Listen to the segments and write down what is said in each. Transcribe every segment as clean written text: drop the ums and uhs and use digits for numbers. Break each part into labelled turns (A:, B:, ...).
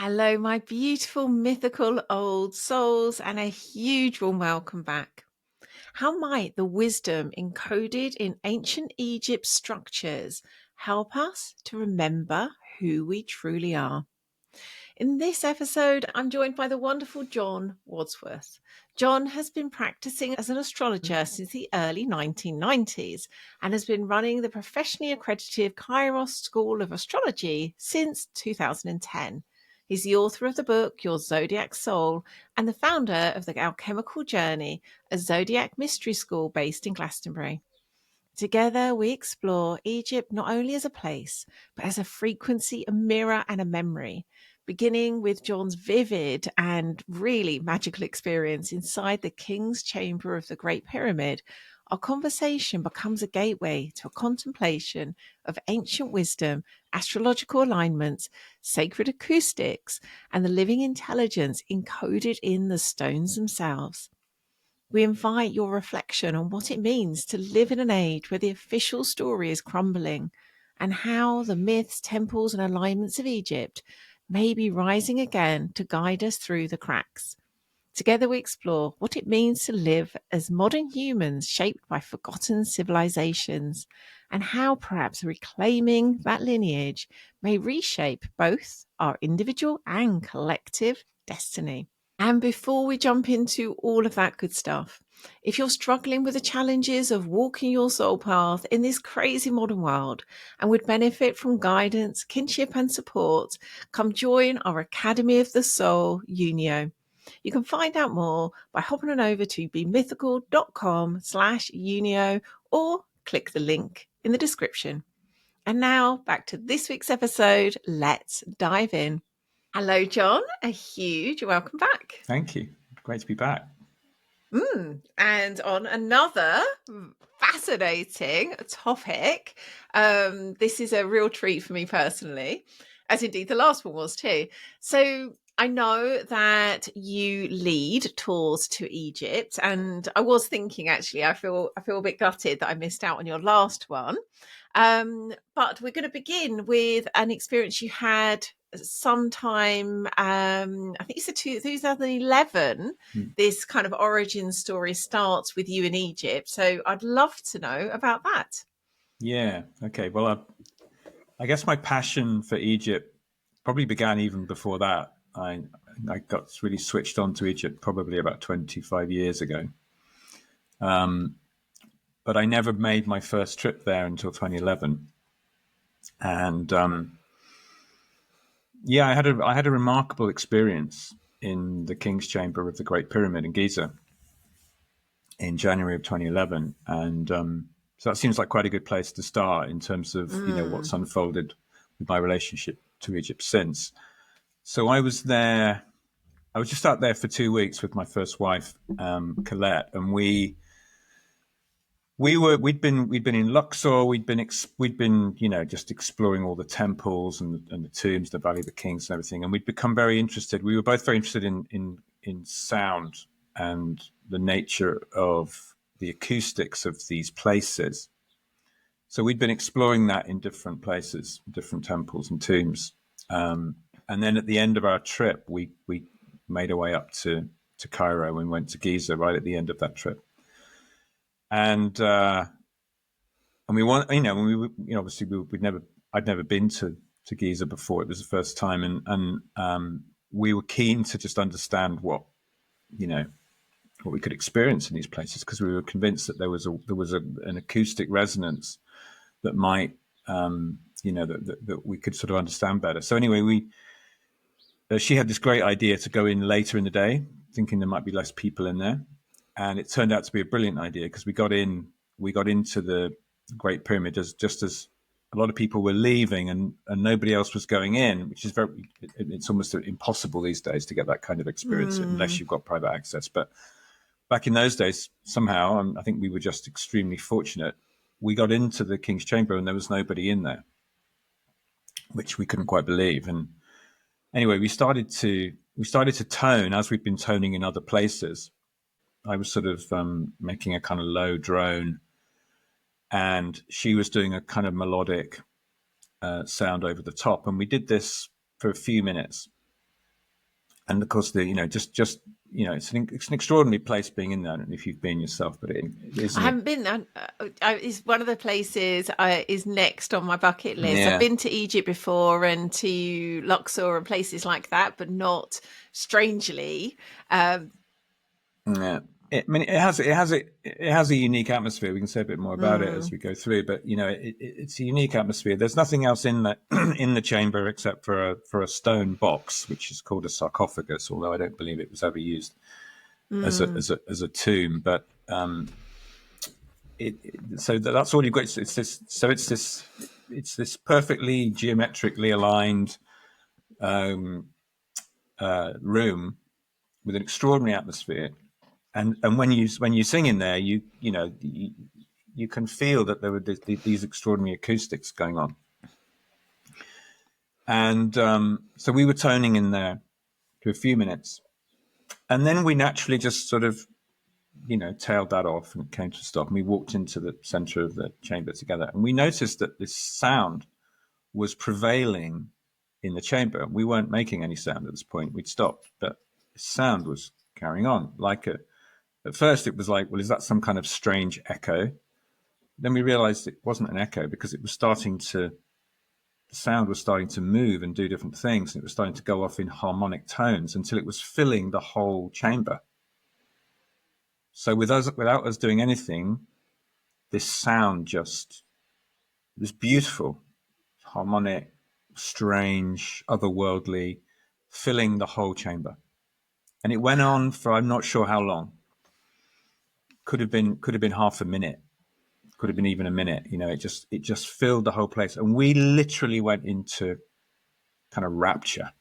A: Hello, my beautiful mythical old souls, and a huge warm welcome back. How might the wisdom encoded in ancient Egypt structures help us to remember who we truly are? In this episode, I'm joined by the wonderful John Wadsworth. John has been practicing as an astrologer since the early 1990s and has been running the professionally accredited Kairos School of Astrology since 2010. He's the author of the book Your Zodiac Soul and the founder of the Alchemical Journey, a zodiac mystery school based in Glastonbury. Together, we explore Egypt not only as a place, but as a frequency, a mirror, and a memory. Beginning with John's vivid and really magical experience inside the King's Chamber of the Great Pyramid, our conversation becomes a gateway to a contemplation of ancient wisdom, astrological alignments, sacred acoustics, and the living intelligence encoded in the stones themselves. We invite your reflection on what it means to live in an age where the official story is crumbling and how the myths, temples, and alignments of Egypt may be rising again to guide us through the cracks. Together, we explore what it means to live as modern humans shaped by forgotten civilizations and how perhaps reclaiming that lineage may reshape both our individual and collective destiny. And before we jump into all of that good stuff, if you're struggling with the challenges of walking your soul path in this crazy modern world and would benefit from guidance, kinship, and support, come join our Academy of the Soul, Unio. You can find out more by hopping on over to bemythical.com/Unio or click the link in the description. And now back to this week's episode. Let's dive in. Hello, John. A huge welcome back.
B: Thank you. Great to be back.
A: And on another fascinating topic, this is a real treat for me personally, as indeed the last one was too. So I know that you lead tours to Egypt, and I was thinking actually, I feel a bit gutted that I missed out on your last one. But we're going to begin with an experience you had sometime, I think you said 2011. This kind of origin story starts with you in Egypt. So I'd love to know about that.
B: Yeah. Okay. Well, I guess my passion for Egypt probably began even before that. I got really switched on to Egypt probably about 25 years ago. But I never made my first trip there until 2011. And yeah, I had a remarkable experience in the King's Chamber of the Great Pyramid in Giza in January of 2011. And so that seems like quite a good place to start in terms of, what's unfolded with my relationship to Egypt since. So I was just out there for 2 weeks with my first wife, Colette, and we'd been in Luxor, we'd been just exploring all the temples and the tombs, the Valley of the Kings and everything, and we'd become very interested. We were both very interested in sound and the nature of the acoustics of these places. So we'd been exploring that in different places, different temples and tombs. And then at the end of our trip, we made our way up to Cairo and went to Giza right at the end of that trip. And we want, obviously I'd never been to Giza before. It was the first time, and we were keen to just understand what we could experience in these places, because we were convinced that there was an acoustic resonance that might, that we could sort of understand better. So anyway, she had this great idea to go in later in the day, thinking there might be less people in there, and it turned out to be a brilliant idea, because we got into the Great Pyramid just as a lot of people were leaving, and nobody else was going in, which is it's almost impossible these days to get that kind of experience unless you've got private access. But back in those days, somehow, I think we were just extremely fortunate, we got into the King's Chamber and there was nobody in there, which we couldn't quite believe. And anyway, we started to tone as we've been toning in other places. I was sort of making a kind of low drone, and she was doing a kind of melodic sound over the top. And we did this for a few minutes. And of course, it's an extraordinary place being in there. I don't know if you've been yourself, but it is
A: I
B: an
A: haven't been. It's one of the places is next on my bucket list. I've
B: yeah.
A: been to Egypt before and to Luxor and places like that, but not strangely. Um,
B: Yeah. It has a unique atmosphere. We can say a bit more about it as
A: mm,
B: we go through, but it's a unique atmosphere. There's nothing else in the in the chamber except for a stone box, which is called a sarcophagus. Although I don't believe it was ever used
A: mm,
B: as a tomb. But so that's all you've got. It's this perfectly geometrically aligned room with an extraordinary atmosphere. And when you sing in there, you can feel that there were these extraordinary acoustics going on. And so we were toning in there for a few minutes, and then we naturally just sort of tailed that off and came to a stop. And we walked into the center of the chamber together, and we noticed that this sound was prevailing in the chamber. We weren't making any sound at this point. We'd stopped, but the sound was carrying on. At first, it was like, well, is that some kind of strange echo? Then we realized it wasn't an echo because the sound was starting to move and do different things. And it was starting to go off in harmonic tones until it was filling the whole chamber. So without us doing anything, this sound just was beautiful, harmonic, strange, otherworldly, filling the whole chamber. And it went on for I'm not sure how long. Could have been half a minute. Could have been even a minute. It just filled the whole place, and we literally went into kind of rapture.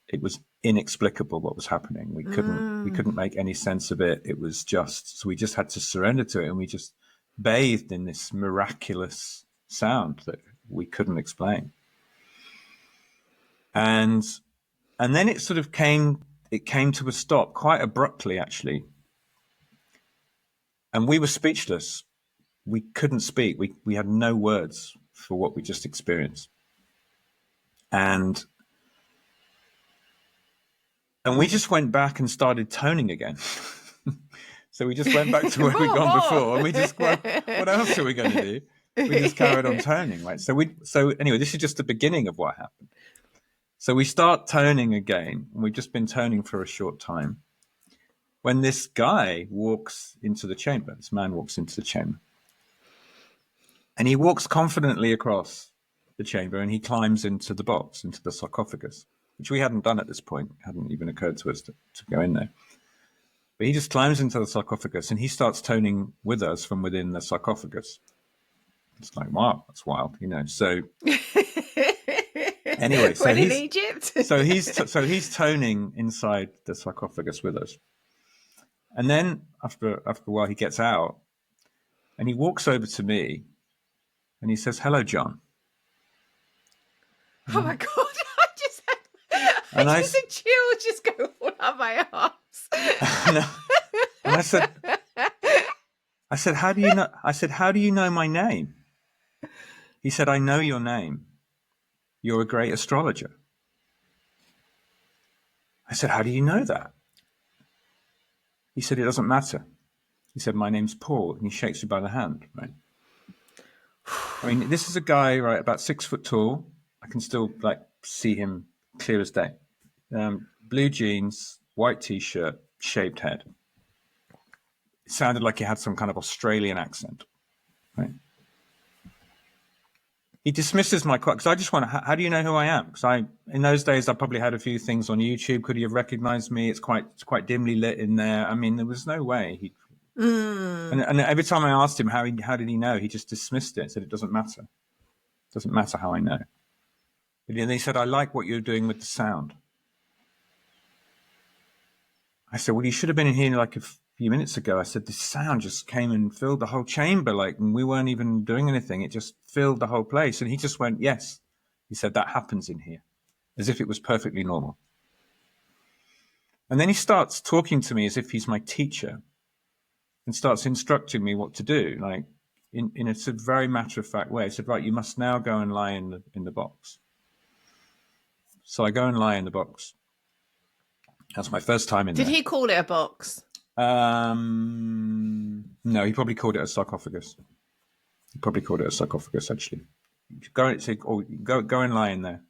B: It was inexplicable what was happening. We couldn't
A: mm.
B: make any sense of it. It was just so we just had to surrender to it, and we just bathed in this miraculous sound that we couldn't explain. And and then it sort of came to a stop quite abruptly, actually, and we were speechless. We couldn't speak. We had no words for what we just experienced, and we just went back and started toning again. So we just went back to where we'd gone
A: More.
B: before, and we just, well, what else are we going to do? We just carried on toning, right? So anyway, this is just the beginning of what happened. So we start toning again, and we've just been toning for a short time. When this guy walks into the chamber, this man walks into the chamber, and he walks confidently across the chamber, and he climbs into the box, into the sarcophagus, which we hadn't done at this point. It hadn't even occurred to us to go in there. But he just climbs into the sarcophagus and he starts toning with us from within the sarcophagus. It's like, wow, that's wild, So anyway,
A: When in Egypt.
B: he's toning inside the sarcophagus with us, and then after a while he gets out and he walks over to me and he says, "Hello, John."
A: Oh my god! I
B: And I
A: just a chill just go all up my arms.
B: and I said, "How do you know?" I said, "How do you know my name?" He said, "I know your name. You're a great astrologer." I said, "How do you know that?" He said, "It doesn't matter." He said, "My name's Paul," and he shakes you by the hand, right? I mean, this is a guy, right, about 6 foot tall. I can still see him clear as day. Blue jeans, white t-shirt, shaved head. It sounded like he had some kind of Australian accent, right? He dismisses my question because I just want to. How do you know who I am? Because in those days, I probably had a few things on YouTube. Could he have recognized me? It's quite dimly lit in there. I mean, there was no way he.
A: Mm.
B: And every time I asked him how did he know, he just dismissed it. Said it doesn't matter. It doesn't matter how I know. But then he said, "I like what you're doing with the sound." I said, "Well, you should have been in here like a few minutes ago." I said, "The sound just came and filled the whole chamber, and we weren't even doing anything. It just filled the whole place." And he just went, "Yes." He said, "That happens in here," as if it was perfectly normal. And then he starts talking to me as if he's my teacher and starts instructing me what to do, like in a sort of very matter-of-fact way. He said, "Right, you must now go and lie in the box." So I go and lie in the box. That's my first time in
A: Did
B: there.
A: he call it a box?
B: No, he probably called it a sarcophagus. He probably called it a sarcophagus, actually. Go and lie in there.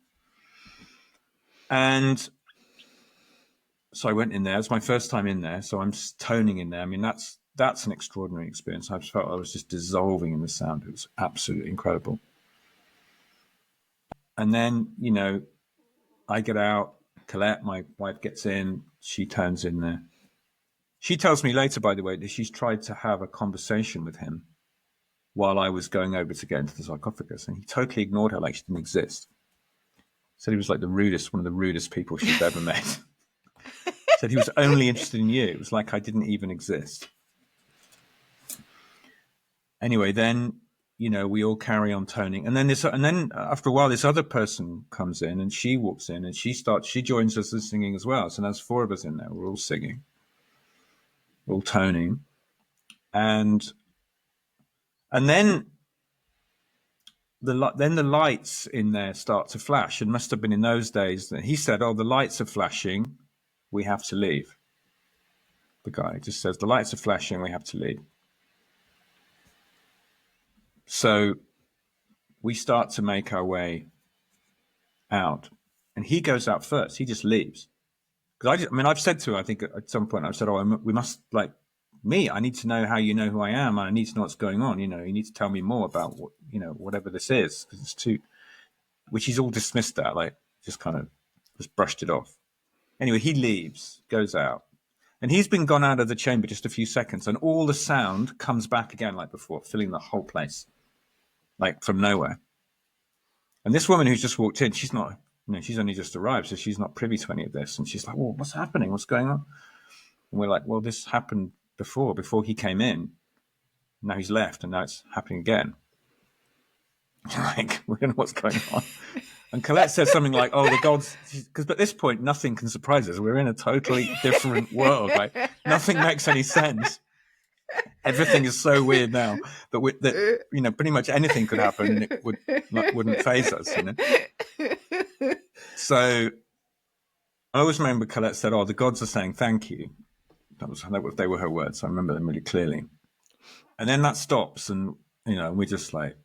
B: And so I went in there. It was my first time in there, so I'm toning in there. I mean, that's an extraordinary experience. I felt I was just dissolving in the sound. It was absolutely incredible. And then, I get out. Colette, my wife, gets in. She turns in there. She tells me later, by the way, that she's tried to have a conversation with him while I was going over to get into the sarcophagus, and he totally ignored her like she didn't exist. Said he was like one of the rudest people she'd ever met. Said he was only interested in you. It was like I didn't even exist. Anyway, then we all carry on toning, and then after a while, this other person comes in, and she walks in, and she joins us in singing as well. So there's 4 of us in there. We're all singing, we're all toning, and then the lights in there start to flash. It must have been in those days that he said, "Oh, the lights are flashing. We have to leave." The guy just says, "The lights are flashing. We have to leave." So we start to make our way out, and he goes out first. He just leaves. Because I've said to her, I think at some point, I've said, "Oh, we must, like, me. I need to know how you know who I am. I need to know what's going on. You need to tell me more about whatever this is, because it's too." Which he's all dismissed that, like, just kind of just brushed it off. Anyway, he leaves, goes out, and he's been gone out of the chamber just a few seconds, and all the sound comes back again like before, filling the whole place, like from nowhere. And this woman who's just walked in, she's not, she's only just arrived, so she's not privy to any of this. And she's like, "Well, what's happening? What's going on?" And we're like, "Well, this happened before he came in. Now he's left, and now it's happening again." Like, we don't know what's going on. And Colette says something like, "Oh, the gods," because at this point, nothing can surprise us. We're in a totally different world. Like, nothing makes any sense. Everything is so weird now that pretty much anything could happen and it wouldn't faze us. So I always remember Colette said, "Oh, the gods are saying thank you." They were her words. I remember them really clearly. And then that stops, and we're just like,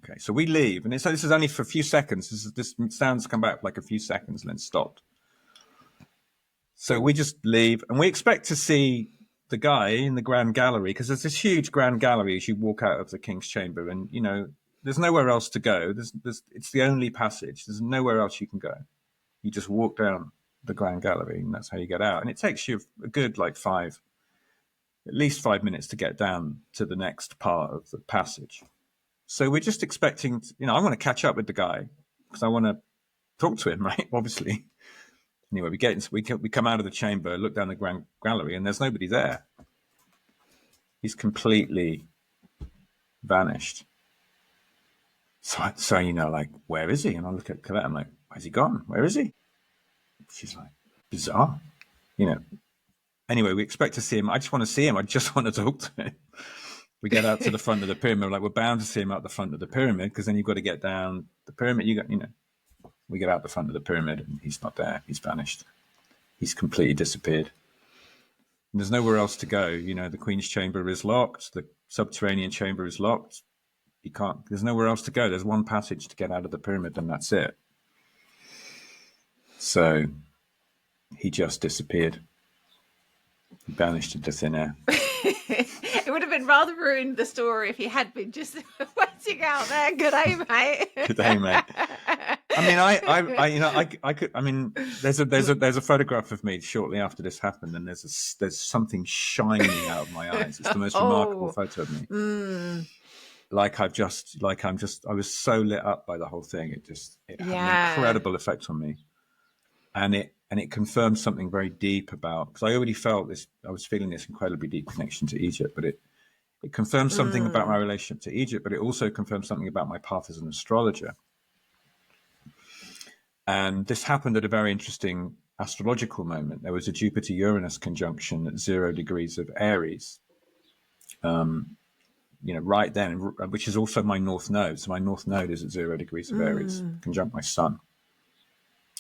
B: okay. So we leave, and this is only for a few seconds. This sounds come back for like a few seconds and then stopped. So we just leave, and we expect to see the guy in the grand gallery, because there's this huge grand gallery as you walk out of the king's chamber, and there's nowhere else to go. It's the only passage. There's nowhere else you can go. You just walk down the grand gallery, and that's how you get out. And it takes you a good at least 5 minutes to get down to the next part of the passage. So we're just expecting, I want to catch up with the guy because I want to talk to him, right? Obviously. Anyway, we come out of the chamber, look down the grand gallery, and there's nobody there. He's completely vanished. So like, where is he? And I look at Colette, I'm like, where's he gone? Where is he? She's like, bizarre. Anyway, we expect to see him. I just want to see him. I just want to talk to him. We get out to the front of the pyramid. Like, we're bound to see him out the front of the pyramid, because then you've got to get down the pyramid. We get out the front of the pyramid, and he's not there. He's vanished. He's completely disappeared. And there's nowhere else to go. The Queen's chamber is locked. The subterranean chamber is locked. There's nowhere else to go. There's one passage to get out of the pyramid, and that's it. So he just disappeared. He vanished into thin air.
A: It would have been rather ruined the story if he had been just waiting out there. Good day, mate.
B: Good day, mate. I could. There's a photograph of me shortly after this happened, and there's something shining out of my eyes. It's the most remarkable photo of me. I was so lit up by the whole thing. It had an incredible effect on me, and it confirmed something very deep about, because I already felt this. I was feeling this incredibly deep connection to Egypt, but it confirmed something about my relationship to Egypt, but it also confirmed something about my path as an astrologer. And this happened at a very interesting astrological moment. There was a Jupiter-Uranus conjunction at 0 degrees of Aries, right then, which is also my north node. So my north node is at 0 degrees of Aries, conjunct my sun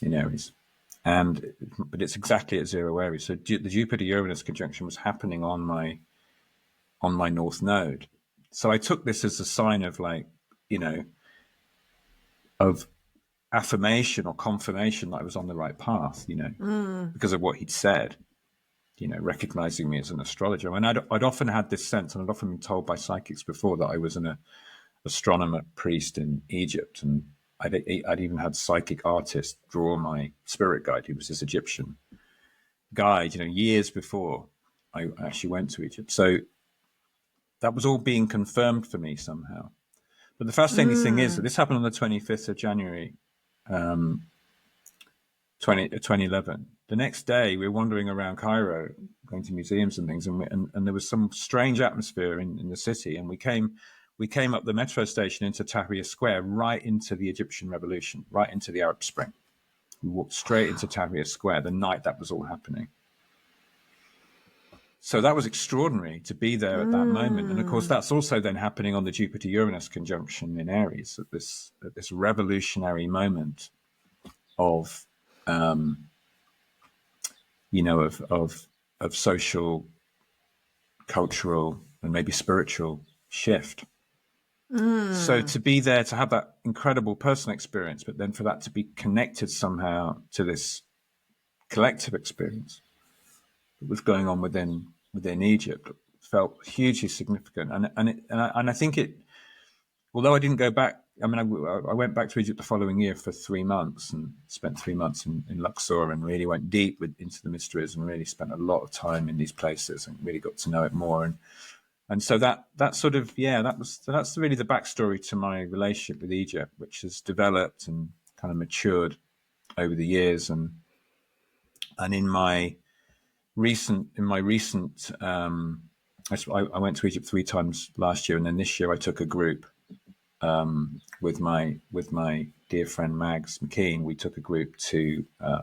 B: in Aries. but it's exactly at 0 Aries. So the Jupiter Uranus conjunction was happening on my North Node. So I took this as a sign of like, you know, of affirmation or confirmation that I was on the right path, you know,
A: Mm.
B: because of what he'd said, you know, recognizing me as an astrologer. And I'd often had this sense, and I'd often been told by psychics before that I was an astronomer priest in Egypt. And I'd even had psychic artists draw my spirit guide, who was this Egyptian guide, you know, years before I actually went to Egypt. So that was all being confirmed for me somehow. But the fascinating thing is that
A: Mm.
B: this happened on the 25th of January, 2011. The next day, we were wandering around Cairo, going to museums and things, and there was some strange atmosphere in the city. And we came up the metro station into Tahrir Square, right into the Egyptian Revolution, right into the Arab Spring. We walked straight into
A: Wow.
B: Tahrir Square the night that was all happening. So that was extraordinary to be there at that moment. And of course,
A: Mm.
B: that's also then happening on the Jupiter Uranus conjunction in Aries at this revolutionary moment of, you know, of social, cultural, and maybe spiritual shift. So
A: Mm.
B: to be there, to have that incredible personal experience, but then for that to be connected somehow to this collective experience that was going on within Egypt felt hugely significant. And I think it, although I didn't go back, I mean, I went back to Egypt the following year for 3 months and spent 3 months in Luxor and really went deep into the mysteries and really spent a lot of time in these places and really got to know it more. And so that sort of, yeah, that's really the backstory to my relationship with Egypt, which has developed and kind of matured over the years. And in my recent, I went to Egypt 3 times last year, and then this year I took a group with my dear friend Mags McKean. We took a group to a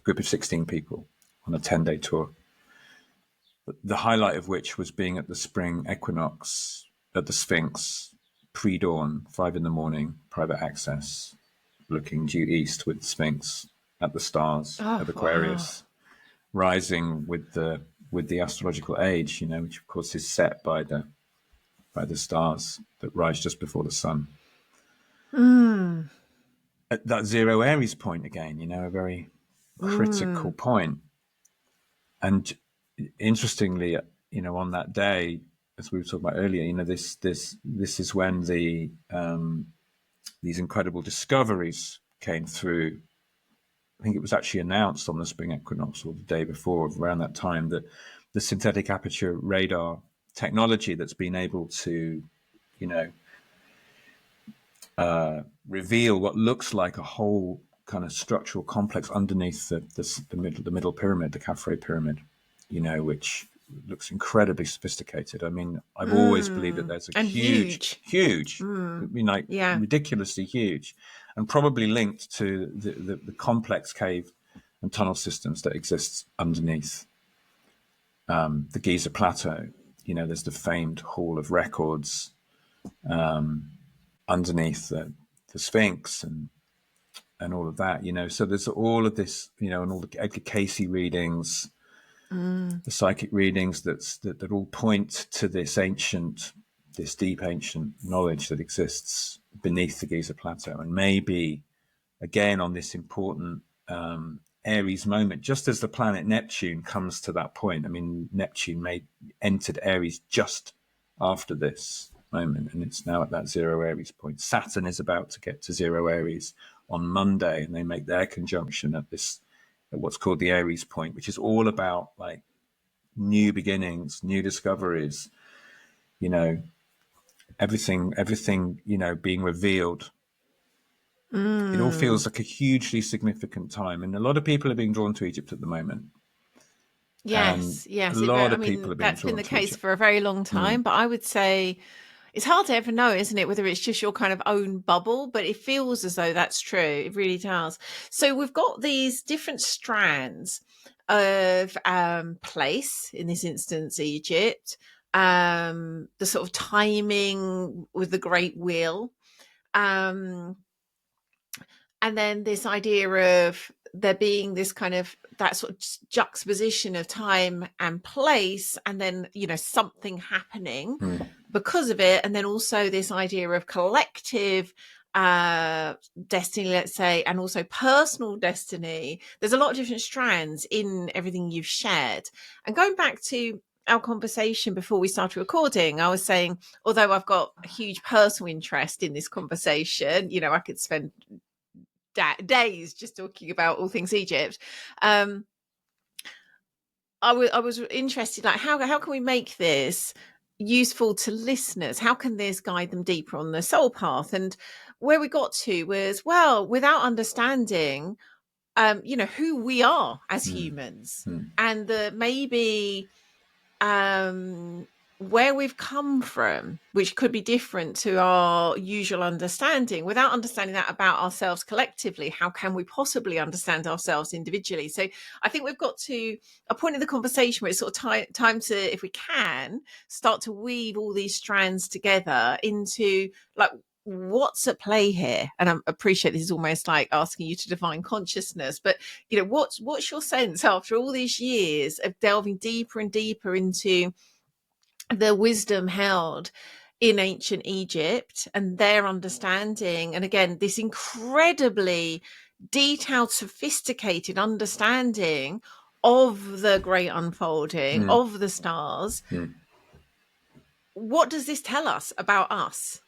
B: group of 16 people on a 10-day tour. The highlight of which was being at the spring equinox at the Sphinx, pre-dawn, 5 in the morning, private access, looking due east with the Sphinx at the stars
A: Oh,
B: of
A: wow.
B: Aquarius, rising with the astrological age, you know, which of course is set by the stars that rise just before the sun.
A: Mm.
B: At that 0 Aries point again, you know, a very critical
A: Mm.
B: point. And interestingly, you know, on that day, as we were talking about earlier, you know, this is when these incredible discoveries came through. I think it was actually announced on the spring equinox or the day before, around that time, that the synthetic aperture radar technology that's been able to, you know, reveal what looks like a whole kind of structural complex underneath the middle pyramid, the Khafre pyramid, you know, which looks incredibly sophisticated. I mean, I've always believed that
A: Mm.
B: there's a
A: And huge.
B: huge, I
A: Mm.
B: mean, like
A: Yeah.
B: ridiculously huge, and probably linked to the complex cave and tunnel systems that exist underneath the Giza Plateau. You know, there's the famed Hall of Records underneath the Sphinx and all of that, you know. So there's all of this, you know, and all the Edgar Casey readings,
A: Mm.
B: the psychic readings that all point to this deep ancient knowledge that exists beneath the Giza Plateau, and maybe again on this important Aries moment, just as the planet Neptune comes to that point. I mean, Neptune entered Aries just after this moment, and it's now at that 0 Aries point. Saturn is about to get to 0 Aries on Monday, and they make their conjunction at what's called the Aries point, which is all about like new beginnings, new discoveries, you know, everything, you know, being revealed. It all
A: Mm.
B: feels like a hugely significant time, and a lot of people are being drawn to Egypt at the moment, and
A: Yes,
B: a
A: yes.
B: lot
A: I
B: of people
A: mean,
B: are being
A: that's been
B: drawn
A: the
B: to
A: case
B: Egypt.
A: for a very long time,
B: Mm.
A: but I would say it's hard to ever know, isn't it? Whether it's just your kind of own bubble, but it feels as though that's true. It really does. So we've got these different strands of place, in this instance, Egypt, the sort of timing with the Great Wheel. Um, and then this idea of there being this kind of that sort of juxtaposition of time and place, and then something happening because of it, and then also this idea of collective destiny, let's say, and also personal destiny. There's a lot of different strands in everything you've shared. And going back to our conversation before we started recording, I was saying, although I've got a huge personal interest in this conversation, I could spend days just talking about all things Egypt. I was interested, like how can we make this useful to listeners? How can this guide them deeper on the soul path? And where we got to was, well, without understanding, who we are as humans, and the maybe where we've come from, which could be different to our usual understanding. Without understanding that about ourselves collectively, how can we possibly understand ourselves individually? So I think we've got to a point in the conversation where it's sort of time to, if we can, start to weave all these strands together into like what's at play here. And I appreciate this is almost like asking you to define consciousness, but what's your sense after all these years of delving deeper and deeper into the wisdom held in ancient Egypt and their understanding, and again this incredibly detailed, sophisticated understanding of the great unfolding of the stars? What does this tell us about us?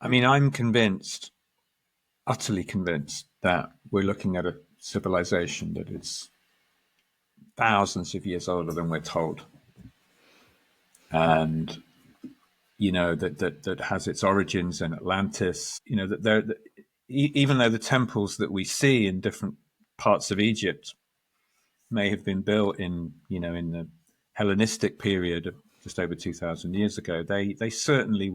B: I mean, I'm convinced, utterly convinced, that we're looking at a civilization that is thousands of years older than we're told, and that has its origins in Atlantis. That even though the temples that we see in different parts of Egypt may have been built in the Hellenistic period of just over 2,000 years ago, they certainly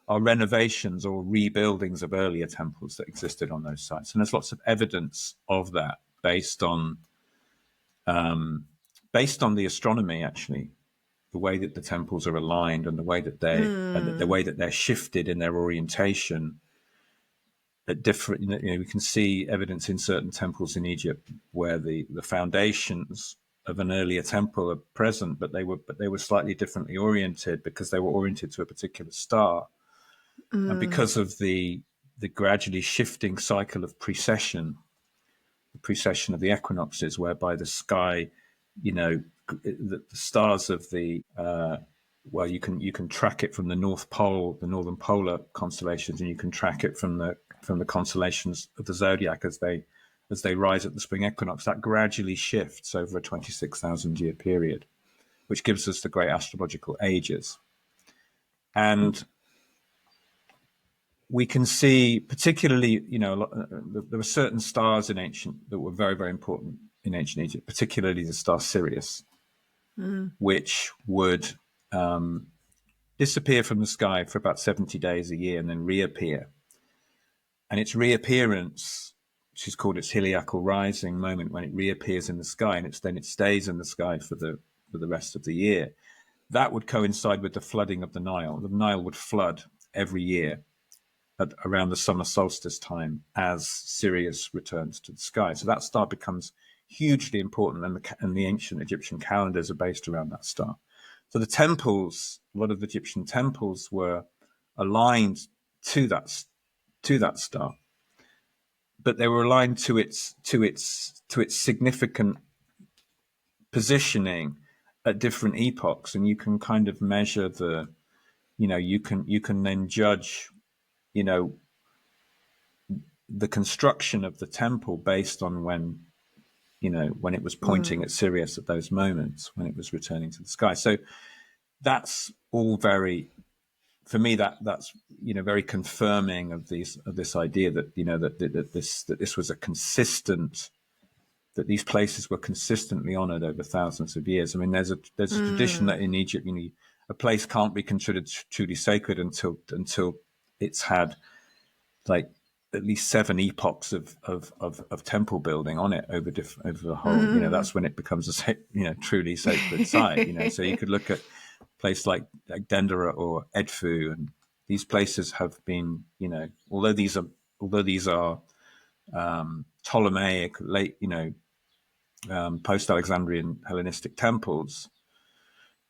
B: are renovations or rebuildings of earlier temples that existed on those sites. And there's lots of evidence of that based on the astronomy, actually, the way that the temples are aligned and the way that they're shifted in their orientation at different. We can see evidence in certain temples in Egypt where the foundations of an earlier temple are present, but they were slightly differently oriented because they were oriented to a particular star, and because of the gradually shifting cycle of precession of the equinoxes, whereby the sky, the stars of the you can track it from the North Pole, the northern polar constellations, and you can track it from the constellations of the zodiac as they rise at the spring equinox. That gradually shifts over a 26,000 year period, which gives us the great astrological ages. And we can see, particularly, there were certain stars that were very, very important in ancient Egypt, particularly the star Sirius, which would disappear from the sky for about 70 days a year and then reappear. And its reappearance, which is called its heliacal rising moment, when it reappears in the sky and then it stays in the sky for the rest of the year, that would coincide with the flooding of the Nile. The Nile would flood every year around the summer solstice time as Sirius returns to the sky. So that star becomes hugely important, and the ancient Egyptian calendars are based around that star. So the temples, a lot of the Egyptian temples, were aligned to that star, but they were aligned to its significant positioning at different epochs, and you can kind of measure you can then judge the construction of the temple based on when it was pointing at Sirius at those moments when it was returning to the sky. So that's all for me, that's very confirming of this idea that that this was a consistent, that these places were consistently honored over thousands of years. I mean, there's a tradition that in Egypt, a place can't be considered truly sacred until it's had like at least 7 epochs of temple building on it over the whole. That's when it becomes a truly sacred site. So you could look at a place like Dendera or Edfu, and these places have been, although these are Ptolemaic, late, post-Alexandrian Hellenistic temples,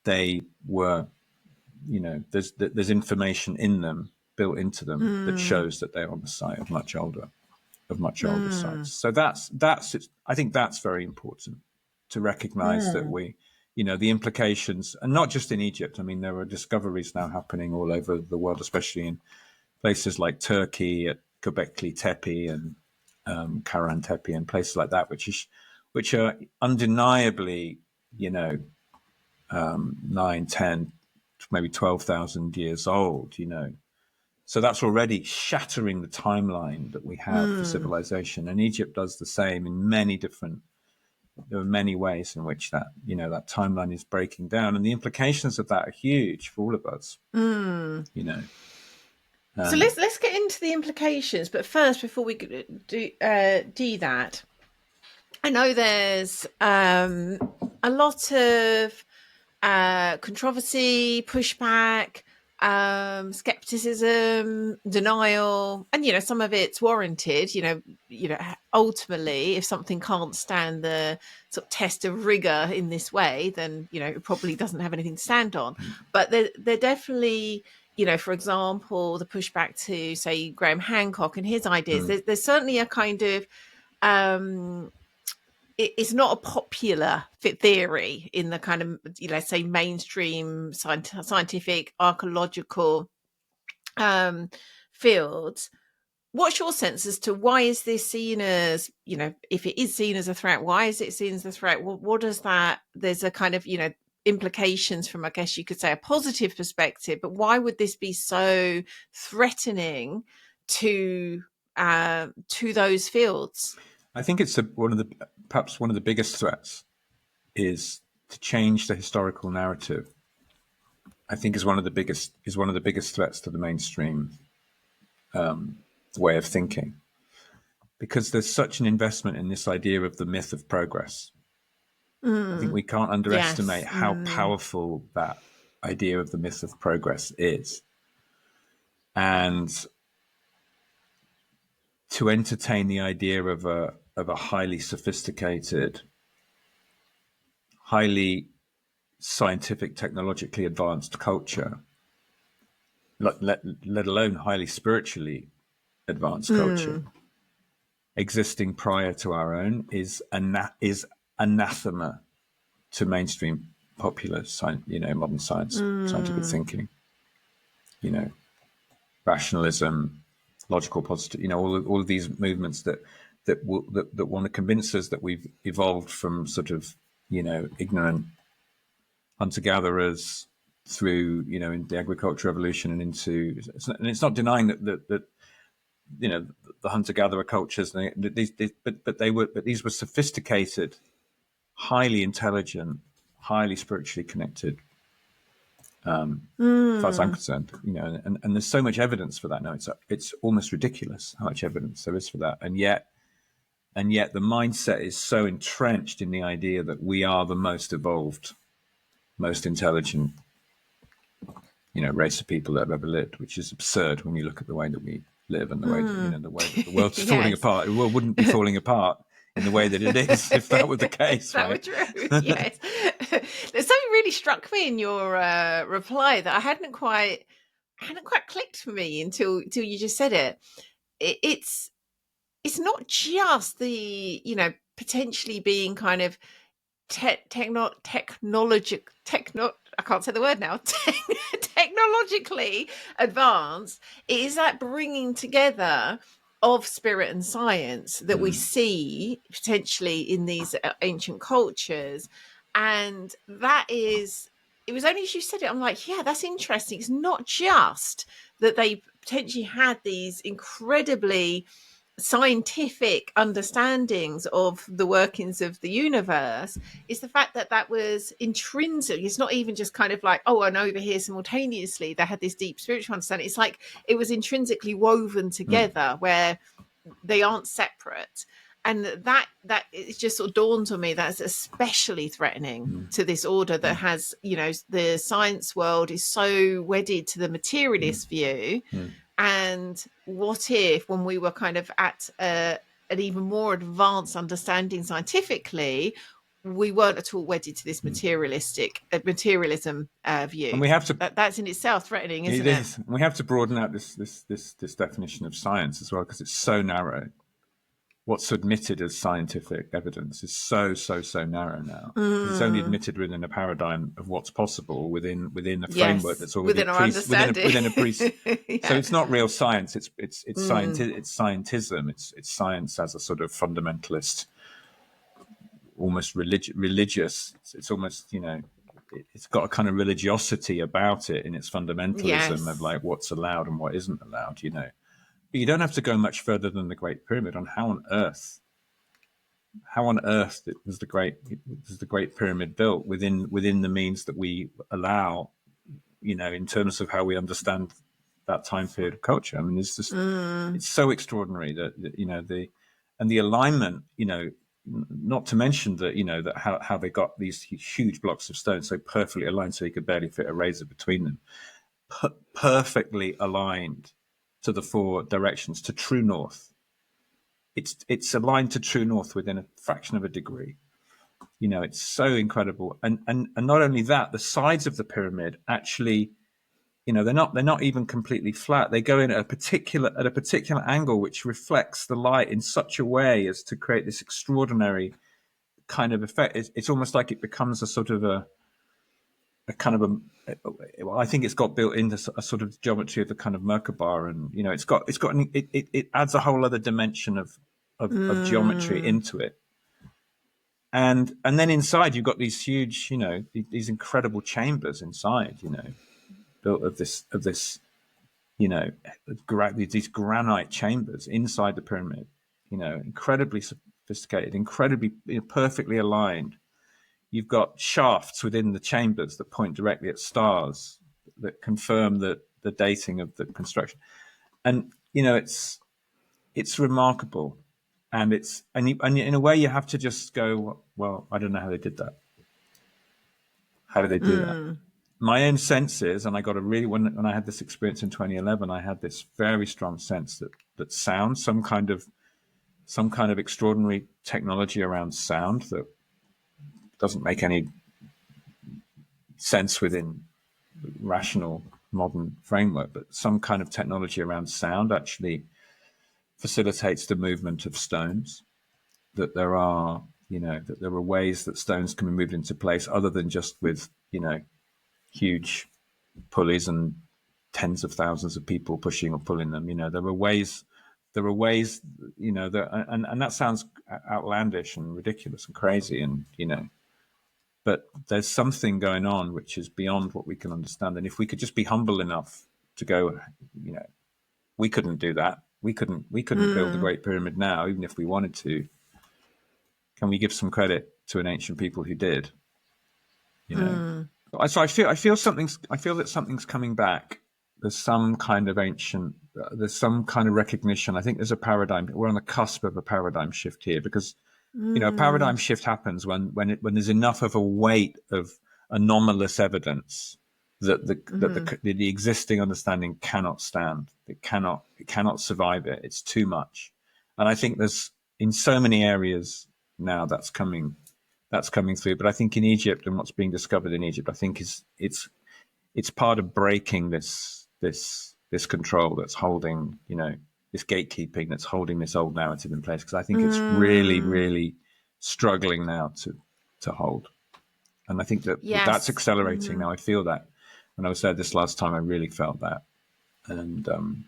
B: they were, there's information in them, built into them, that shows that they're on the site of much older sites. So that's I think that's very important to recognize, that the implications, and not just in Egypt. I mean, there are discoveries now happening all over the world, especially in places like Turkey at Göbekli Tepe and Karahan Tepe and places like that, which are undeniably, 9, 10, maybe 12,000 years old, So that's already shattering the timeline that we have for civilization. And Egypt does the same in there are many ways in which that, that timeline is breaking down. And the implications of that are huge for all of us,
A: So let's get into the implications. But first, before we do that, I know there's a lot of controversy, pushback, skepticism, denial, and some of it's warranted. Ultimately, if something can't stand the sort of test of rigor in this way, then it probably doesn't have anything to stand on. But they're definitely, for example, the pushback to, say, Graham Hancock and his ideas. There's certainly a kind of it's not a popular theory in the kind of, say, mainstream scientific archaeological fields. What's your sense as to why is this seen as, if it is seen as a threat, why is it seen as a threat? What does that, there's a kind of, implications from, I guess you could say, a positive perspective, but why would this be so threatening to those fields?
B: I think it's perhaps one of the biggest threats is to change the historical narrative. I think is one of the biggest threats to the mainstream way of thinking, because there's such an investment in this idea of the myth of progress. I think we can't underestimate how powerful that idea of the myth of progress is, and to entertain the idea of a highly sophisticated, highly scientific, technologically advanced culture, let alone highly spiritually advanced culture, existing prior to our own, is anathema to mainstream popular science, modern science, scientific thinking, rationalism, logical positive, all of these movements that want to convince us that we've evolved from sort of, ignorant hunter-gatherers through, in the agricultural revolution and into, and it's not denying that the hunter-gatherer cultures, but these were sophisticated, highly intelligent, highly spiritually connected, as far as I'm concerned, and there's so much evidence for that now. It's almost ridiculous how much evidence there is for that, and yet the mindset is so entrenched in the idea that we are the most evolved, most intelligent, race of people that have ever lived, which is absurd when you look at the way that we live and the way that, the way that the world's falling apart. The world wouldn't be falling apart in the way that it is if that were the case.
A: That
B: right?
A: were true. Yes. There's something really struck me in your reply that I hadn't quite clicked for me until you just said it. It's not just the potentially being kind of I can't say the word now. Technologically advanced. It is that bringing together of spirit and science that we see potentially in these ancient cultures, and it was only as you said it, I'm like, yeah, that's interesting. It's not just that they potentially had these incredibly scientific understandings of the workings of the universe, is the fact that that was intrinsic. It's not even just kind of like, oh, and over here simultaneously they had this deep spiritual understanding. It's like it was intrinsically woven together where they aren't separate. and that it just sort of dawned on me that's especially threatening to this order that has, the science world is so wedded to the materialist view. And what if, when we were kind of at an even more advanced understanding scientifically, we weren't at all wedded to this materialism view?
B: And we have to.
A: That's in itself threatening, isn't
B: It
A: it?
B: is. We have to broaden out this definition of science as well, because it's so narrow. What's admitted as scientific evidence is so narrow now. It's only admitted within a paradigm of what's possible within a framework that's already
A: within our understanding.
B: within a priest.
A: Yeah.
B: So it's not real science. It's scientism. It's science as a sort of fundamentalist, almost religious. It's almost, it's got a kind of religiosity about it in its fundamentalism of like what's allowed and what isn't allowed. But you don't have to go much further than the Great Pyramid on how on earth was the Great Pyramid built within the means that we allow, in terms of how we understand that time period of culture. I mean, it's just it's so extraordinary that the alignment, not to mention that that how they got these huge blocks of stone so perfectly aligned so you could barely fit a razor between them, perfectly aligned to the four directions, to true north. It's aligned to true north within a fraction of a degree. It's so incredible. And not only that, the sides of the pyramid actually, they're not even completely flat. They go in at a particular angle which reflects the light in such a way as to create this extraordinary kind of effect. It's almost like it becomes a sort of a kind of I think it's got built into a sort of geometry of the kind of Merkaba, and it adds a whole other dimension of geometry into it. And then inside you've got these huge, these incredible chambers inside, built of this these granite chambers inside the pyramid, incredibly sophisticated, incredibly perfectly aligned. You've got shafts within the chambers that point directly at stars that confirm the dating of the construction. And, it's remarkable. And and in a way you have to just go, well, I don't know how they did that. How did they do that? My own sense is, and I got when I had this experience in 2011, I had this very strong sense that sound, some kind of extraordinary technology around sound that doesn't make any sense within rational modern framework, but some kind of technology around sound actually facilitates the movement of stones. That there are ways that stones can be moved into place other than just with huge pulleys and tens of thousands of people pushing or pulling them. There are ways, and that sounds outlandish and ridiculous and crazy, and but there's something going on which is beyond what we can understand. And if we could just be humble enough to go, we couldn't do that. We couldn't build the Great Pyramid now, even if we wanted to. Can we give some credit to an ancient people who did? So I feel that something's coming back. There's some kind of there's some kind of recognition. I think there's a paradigm. We're on the cusp of a paradigm shift here, because a paradigm shift happens when there's enough of a weight of anomalous evidence that the existing understanding cannot stand. It cannot survive it. It's too much. And I think there's, in so many areas now, that's coming through. But I think in Egypt, and what's being discovered in Egypt, I think it's part of breaking this control that's holding, this gatekeeping that's holding this old narrative in place, because I think it's really, really struggling now to hold. And I think that's accelerating now. I feel that. When I was there this last time, I really felt that. And and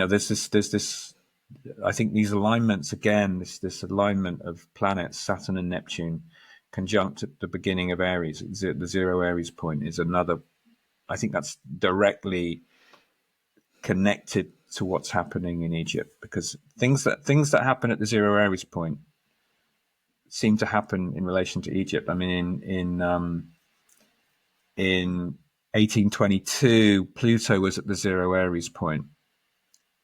B: there's this. I think these alignments again, this alignment of planets, Saturn and Neptune, conjunct at the beginning of Aries, the zero Aries point, is another. I think that's directly connected to what's happening in Egypt, because things that happen at the zero Aries point seem to happen in relation to Egypt. I mean, in 1822, Pluto was at the zero Aries point.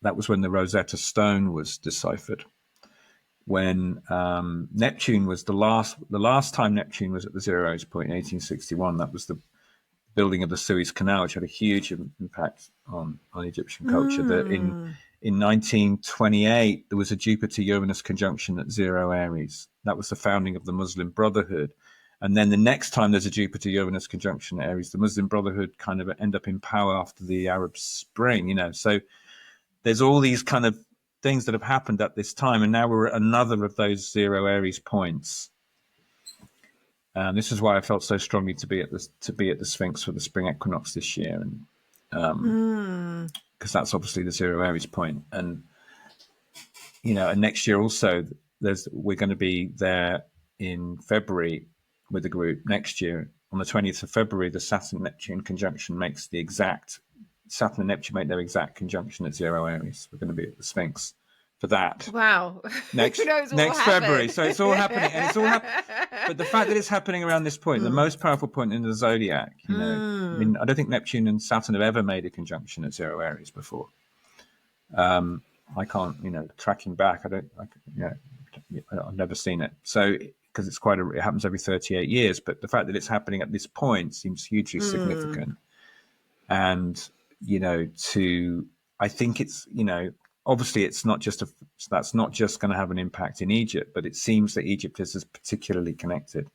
B: That was when the Rosetta Stone was deciphered. when Neptune was the last time Neptune was at the zero's point in 1861. That was the building of the Suez Canal, which had a huge impact on Egyptian culture. That
A: Mm.
B: in 1928 there was a Jupiter-Uranus conjunction at 0 Aries. That was the founding of the Muslim Brotherhood. And then the next time there's a Jupiter-Uranus conjunction at Aries, the Muslim Brotherhood kind of end up in power after the Arab Spring. So there's all these kind of things that have happened at this time, and now we're at another of those 0 Aries points. And this is why I felt so strongly to be at the Sphinx for the spring equinox this year, and because that's obviously the 0 Aries point. And and next year also we're going to be there in February with the group. Next year on the 20th of February, the Saturn Neptune conjunction makes Saturn and Neptune make their exact conjunction at 0 Aries. We're going to be at the Sphinx for that
A: Wow. Who knows what will
B: next
A: happen?
B: February. So it's all happening, and it's all But the fact that it's happening around this point, the most powerful point in the zodiac, I mean, I don't think Neptune and Saturn have ever made a conjunction at 0 Aries before. I can't, tracking back, I've never seen it. So because it happens every 38 years, but the fact that it's happening at this point seems hugely significant. And I think it's, obviously it's not just that's not just going to have an impact in Egypt, but it seems that Egypt is particularly connected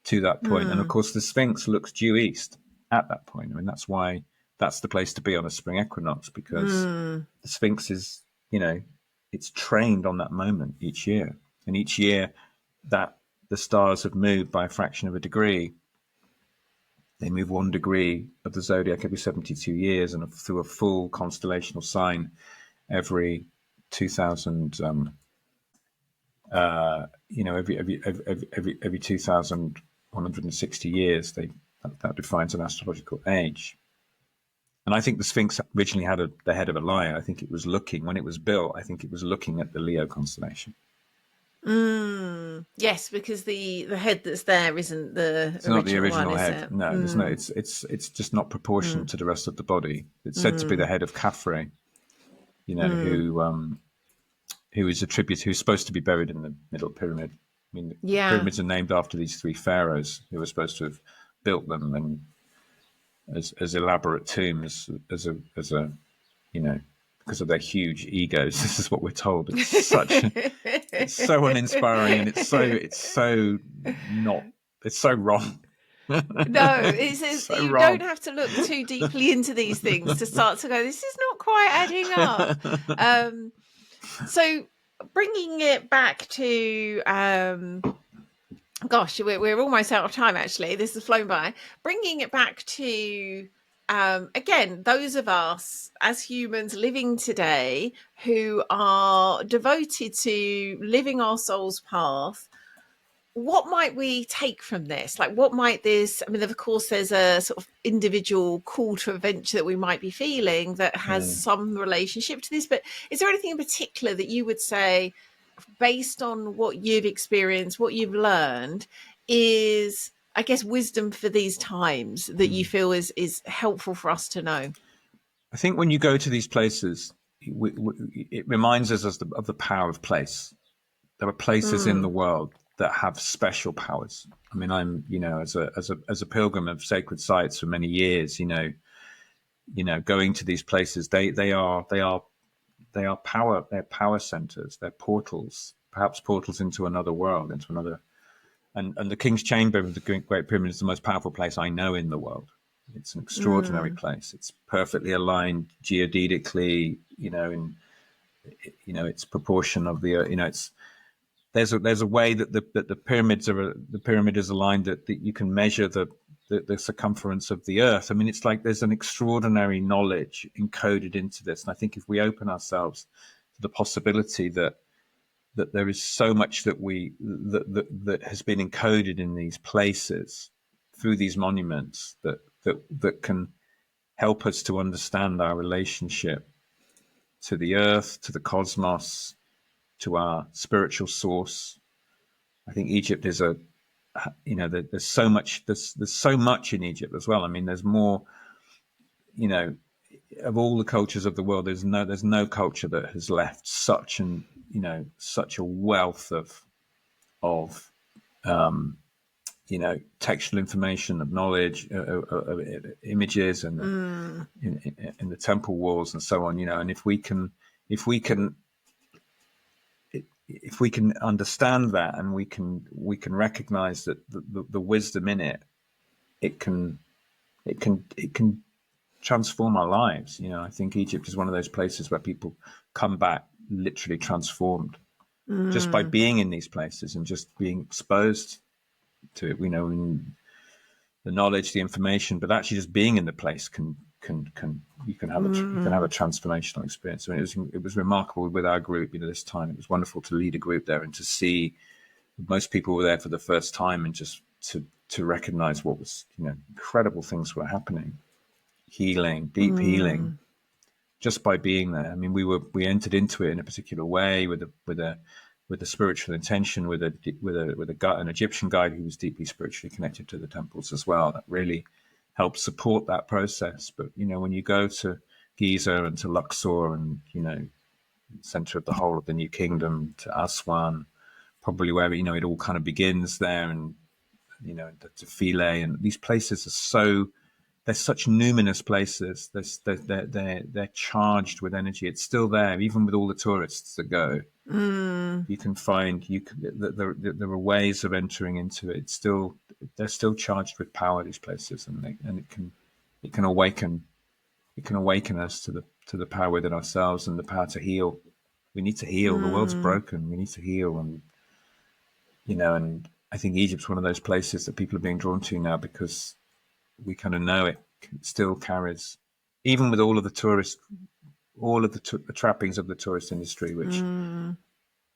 B: to that point. And of course, the Sphinx looks due east at that point. I mean, that's why that's the place to be on a spring equinox, because the Sphinx is, it's trained on that moment each year. And each year that the stars have moved by a fraction of a degree, they move 1 degree of the zodiac every 72 years, and through a full constellational sign every 2000, every 2,160 years. That defines an astrological age. And I think the Sphinx originally had the head of a lion. I think it was looking, when it was built, I think it was looking at the Leo constellation.
A: Yes, because the head that's there isn't the
B: It's not the original
A: one,
B: head.
A: is it?
B: No, there's no. It's just not proportioned to the rest of the body. It's said to be the head of Khafre, who's supposed to be buried in the middle pyramid. I mean, the pyramids are named after these 3 pharaohs who were supposed to have built them, and as elaborate tombs as a because of their huge egos. This is what we're told. It's so uninspiring, and it's so wrong.
A: No,
B: so
A: you
B: wrong.
A: don't have to look too deeply into these things to start to go, this is not quite adding up. So bringing it back to, gosh, we're almost out of time, actually. This has flown by. Bringing it back to, again, those of us as humans living today who are devoted to living our soul's path, what might we take from this? Like, what might this, I mean, of course, there's a sort of individual call to adventure that we might be feeling that has some relationship to this, but is there anything in particular that you would say, based on what you've experienced, what you've learned, is, I guess, wisdom for these times that you feel is helpful for us to know?
B: I think when you go to these places, it reminds us of the power of place. There are places in the world that have special powers. I mean, I'm, as a pilgrim of sacred sites for many years, going to these places, they are power centers, they're portals, perhaps portals into another world, into another. And the King's Chamber of the Great Pyramid is the most powerful place I know in the world. It's an extraordinary place. It's perfectly aligned geodedically, in its proportion of the, it's. There's a way that the pyramid is aligned that you can measure the circumference of the earth. I mean, it's like there's an extraordinary knowledge encoded into this. And I think if we open ourselves to the possibility that there is so much that has been encoded in these places through these monuments that can help us to understand our relationship to the earth, to the cosmos, to our spiritual source. I think Egypt is there's so much in Egypt as well. I mean, there's more, of all the cultures of the world, there's no culture that has left such a wealth of textual information, of knowledge, of images, and in the temple walls and so on. And if we can understand that, and we can recognize that the wisdom in it, it can transform our lives. I think Egypt is one of those places where people come back literally transformed just by being in these places and just being exposed to it. The knowledge, the information, but actually just being in the place can you can have a transformational experience. I mean, it was remarkable with our group. This time it was wonderful to lead a group there and to see most people were there for the first time, and just to recognize what was incredible things were happening, healing, deep healing, just by being there. I mean, we entered into it in a particular way with a spiritual intention, with an Egyptian guide who was deeply spiritually connected to the temples as well. That really helped support that process. But when you go to Giza and to Luxor and center of the whole of the New Kingdom, to Aswan, probably where it all kind of begins there, and to Philae, and these places are they're such numinous places. They're charged with energy. It's still there, even with all the tourists that go. You can find there are ways of entering into it. They're still charged with power, these places, and it can awaken us to the power within ourselves and the power to heal. We need to heal. The world's broken. We need to heal, and I think Egypt's one of those places that people are being drawn to now, because we kind of know it still carries, even with all of the trappings of the tourist industry, which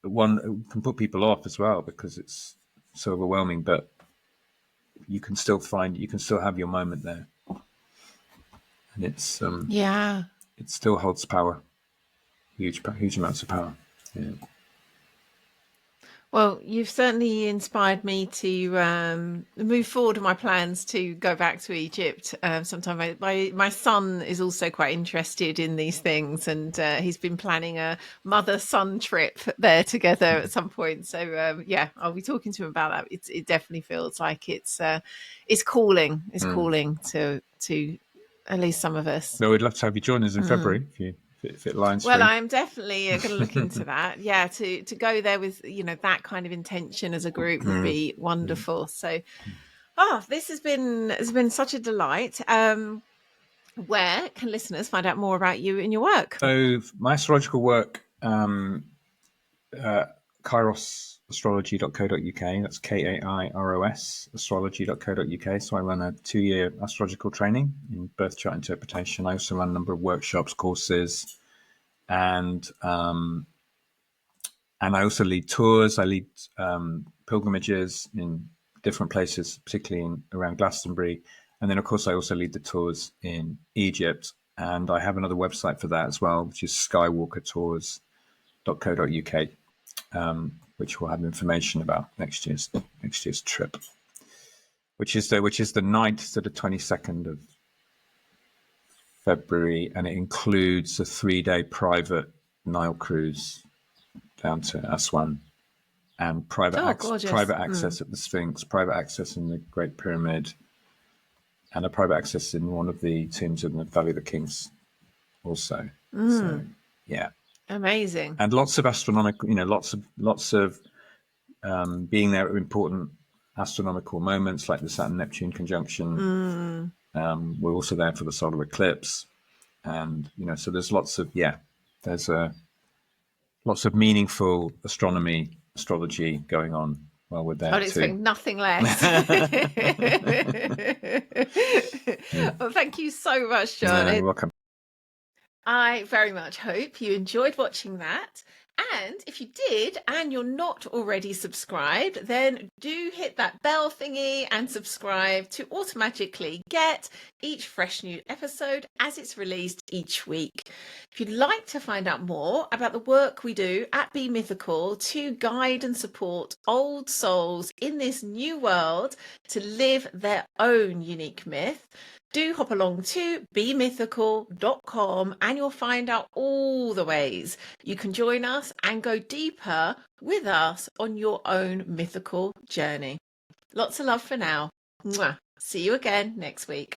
B: one can put people off as well because it's so overwhelming. But you can still have your moment there, and it still holds power, huge amounts of power. Yeah.
A: Well, you've certainly inspired me to move forward in my plans to go back to Egypt sometime. My son is also quite interested in these things, and he's been planning a mother-son trip there together at some point. So yeah, I'll be talking to him about that. It definitely feels like it's calling. It's calling to at least some of us.
B: No, we'd love to have you join us in February if it lines
A: well
B: free.
A: I'm definitely going to look into that. Yeah, to go there with that kind of intention as a group would be wonderful. So this has been such a delight. Where can listeners find out more about you and your work?
B: So my astrological work, kairosastrology.co.uk. That's KAIROS astrology.co.uk. So I run a 2-year astrological training in birth chart interpretation. I also run a number of workshops, courses, and I also lead tours. I lead pilgrimages in different places, particularly around Glastonbury. And then, of course, I also lead the tours in Egypt. And I have another website for that as well, which is skywalkertours.co.uk, which will have information about next year's trip, which is the 9th to the 22nd of February, and it includes a 3-day private Nile cruise down to Aswan, and private access at the Sphinx, private access in the Great Pyramid, and a private access in one of the tombs in the Valley of the Kings also. So yeah,
A: amazing.
B: And lots of astronomical, lots of being there at important astronomical moments like the Saturn-Neptune conjunction. We're also there for the solar eclipse, and so there's lots of lots of meaningful astrology going on while we're there.
A: I'd expect nothing less. Well, thank you so much, John.
B: You're welcome.
A: I very much hope you enjoyed watching that. And if you did and you're not already subscribed, then do hit that bell thingy and subscribe to automatically get each fresh new episode as it's released each week. If you'd like to find out more about the work we do at Be Mythical to guide and support old souls in this new world to live their own unique myth, do hop along to bemythical.com and you'll find out all the ways you can join us and go deeper with us on your own mythical journey. Lots of love for now. Mwah. See you again next week.